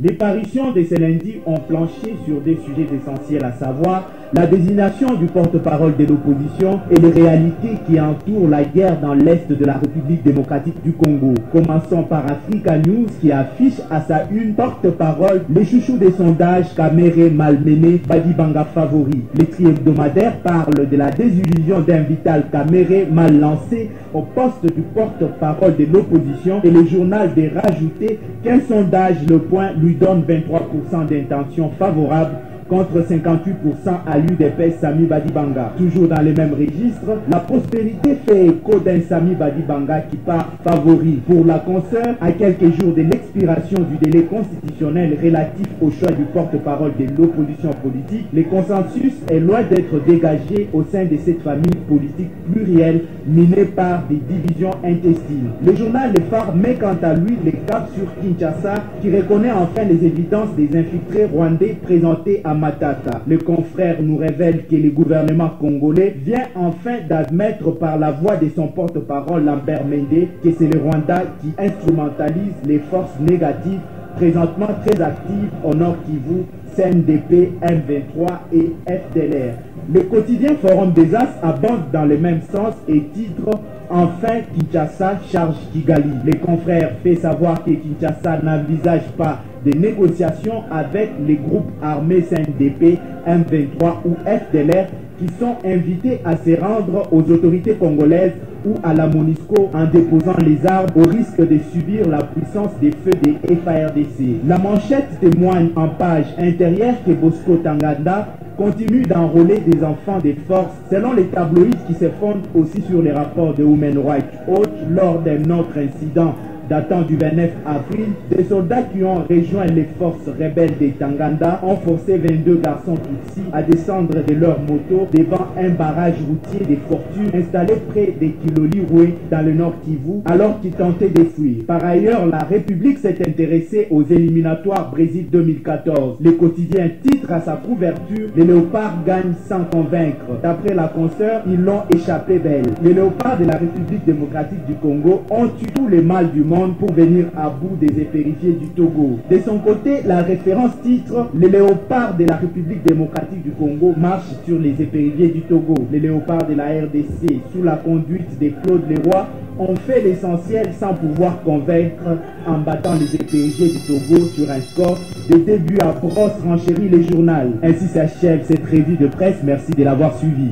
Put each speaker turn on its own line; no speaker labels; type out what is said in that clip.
Les parutions de ce lundi ont planché sur des sujets essentiels, à savoir la désignation du porte-parole de l'opposition et les réalités qui entourent la guerre dans l'Est de la République démocratique du Congo. Commençons par Africa News qui affiche à sa une porte-parole les chouchous des sondages Kamere malmené, Badibanga favori. L'écrit hebdomadaire parle de la désillusion d'un Vital Kamere mal lancé au poste du porte-parole de l'opposition et le journal de rajouter qu'un sondage Le Point lui donne 23% d'intention favorable contre 58% à l'UDP Sami Badibanga. Toujours dans les mêmes registres, la prospérité fait écho d'un Sami Badibanga qui part favori. Pour la consoeur, à quelques jours de l'expiration du délai constitutionnel relatif au choix du porte-parole de l'opposition politique, le consensus est loin d'être dégagé au sein de cette famille politique plurielle minée par des divisions intestines. Le journal Le Phare met quant à lui le cap sur Kinshasa qui reconnaît enfin les évidences des infiltrés rwandais présentés à Matata. Le confrère nous révèle que le gouvernement congolais vient enfin d'admettre par la voix de son porte-parole Lambert Mende que c'est le Rwanda qui instrumentalise les forces négatives présentement très actives au Nord Kivu, CNDP, M23 et FDLR. Le quotidien Forum des As abonde dans le même sens et titre Enfin Kinshasa charge Kigali. Les confrères fait savoir que Kinshasa n'envisage pas de négociations avec les groupes armés CNDP, M23 ou FDLR qui sont invités à se rendre aux autorités congolaises ou à la MONUSCO en déposant les armes au risque de subir la puissance des feux des FARDC. La manchette témoigne en page intérieure que Bosco Tanganda continue d'enrôler des enfants des forces selon les tabloïds qui se fondent aussi sur les rapports de Human Rights Watch lors d'un autre incident datant du 29 avril. Des soldats qui ont rejoint les forces rebelles de Tanganda ont forcé 22 garçons Tutsis à descendre de leur moto devant un barrage routier des Fortunes installé près de Kiloli-Roué dans le Nord Kivu alors qu'ils tentaient de fuir. Par ailleurs, la République s'est intéressée aux éliminatoires Brésil 2014. Le quotidien titre à sa couverture « Les léopards gagnent sans convaincre ». D'après la consoeur, ils l'ont échappé belle. Les léopards de la République démocratique du Congo ont eu tout le mal du monde pour venir à bout des épérifiés du Togo. De son côté, la référence titre « Les léopards de la République démocratique du Congo marchent sur les épérifiés du Togo ». Les léopards de la RDC, sous la conduite de Claude Leroy, ont fait l'essentiel sans pouvoir convaincre en battant les épérifiés du Togo sur un score de début à brosse renchérit le journal. Ainsi s'achève cette revue de presse. Merci de l'avoir suivi.